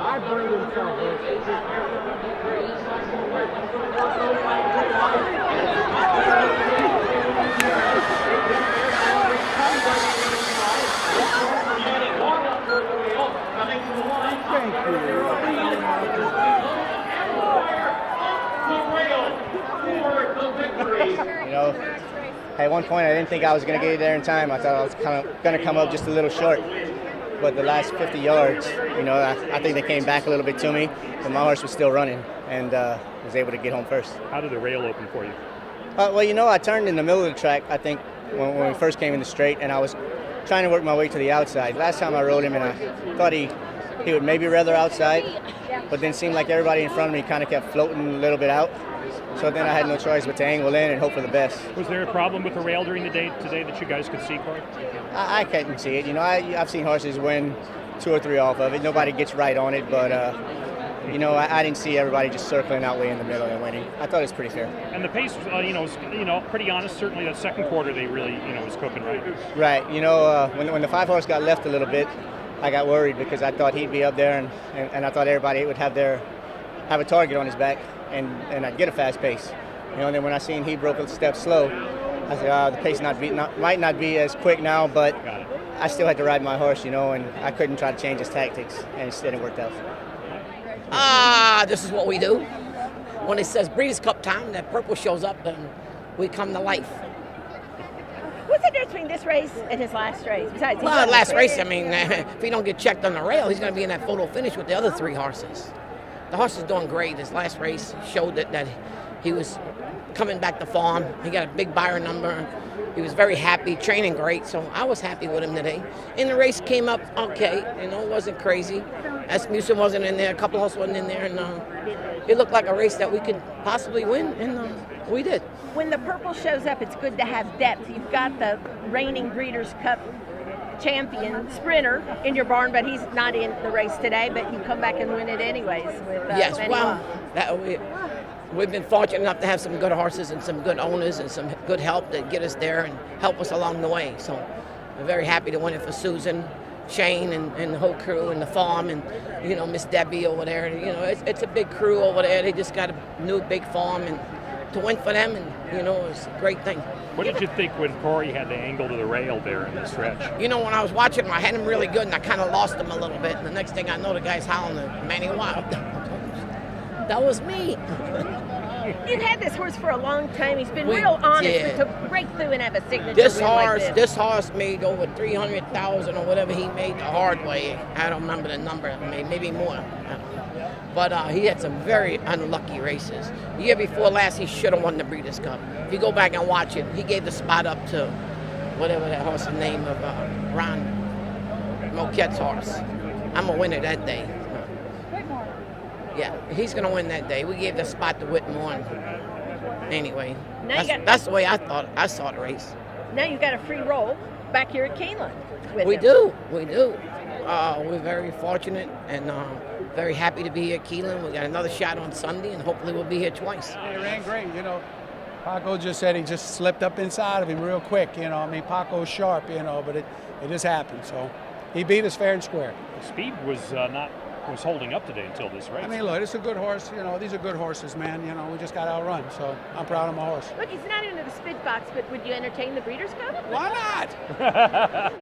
You know, at one point I didn't think I was going to get there in time. I thought I was going to come up just a little short. But the last 50 yards, you know, I think they came back a little bit to me, but my horse was still running and was able to get home first. How did the rail open for you? Well, you know, I turned in the middle of the track, I think, when we first came in the straight, and I was trying to work my way to the outside. Last time I rode him, and I thought he would maybe rather outside, but then seemed like everybody in front of me kind of kept floating a little bit out. So then I had no choice but to angle in and hope for the best. Was there a problem with the rail during the day today that you guys could see, Corey? I couldn't see it. You know, I've seen horses win 2 or 3 off of it. Nobody gets right on it, but you know, I didn't see everybody just circling out way in the middle and winning. I thought it was pretty fair. And the pace, was pretty honest. Certainly, that second quarter they really, was cooking right. Right. You know, when the 5 horse got left a little bit, I got worried because I thought he'd be up there, and I thought everybody would have a target on his back, and I'd get a fast pace. You know, and then when I seen he broke a step slow, I said, the pace might not be as quick now, but I still had to ride my horse, you know, and I couldn't try to change his tactics, and instead it worked out. This is what we do. When it says Breeders' Cup time, that purple shows up, and we come to life. What's the difference between this race and his last race? Besides, last race, I mean, if he don't get checked on the rail, he's going to be in that photo finish with the other 3 horses. The horse is doing great. His last race showed that he was coming back to form. He got a big buyer number. He was very happy, training great, so I was happy with him today. And the race came up okay, you know, it wasn't crazy. Asmussen wasn't in there, a couple horses wasn't in there, and it looked like a race that we could possibly win, and we did. When the purple shows up, it's good to have depth. You've got the reigning Breeders' Cup champion sprinter in your barn, but he's not in the race today, but you come back and win it anyways with yes, Manny well, Wah. We've been fortunate enough to have some good horses and some good owners and some good help that get us there and help us along the way. So we're very happy to win it for Susan, Shane, and the whole crew, and the farm, and Miss Debbie over there. It's a big crew over there. They just got a new big farm, and to win for them, and it's a great thing. What did you think when Corey had the angle to the rail there in the stretch? When I was watching him, I had him really good, and I kind of lost him a little bit. And the next thing I know, the guy's howling at Manny Wah. That was me. You've had this horse for a long time. He's been real honest, but to break through and have a signature this horse made over $300,000 or whatever he made the hard way. I don't remember the number, maybe more. But he had some very unlucky races. The year before last, he should have won the Breeders' Cup. If you go back and watch it, he gave the spot up to whatever that horse's name of Ron Moquette's horse. I'm a winner that day. Yeah, he's going to win that day. We gave the spot to Whitmore. Anyway, that's the way I saw the race. Now you've got a free roll back here at Keeneland. We do. We're very fortunate and very happy to be here at Keeneland. We got another shot on Sunday, and hopefully we'll be here twice. It ran great, Paco just said he just slipped up inside of him real quick, Paco's sharp, but it just happened. So he beat us fair and square. The speed was was holding up today until this race. Look, it's a good horse. These are good horses, man. We just got outrun, so I'm proud of my horse. Look, he's not into the spit box, but would you entertain the Breeders' Cup? Why not?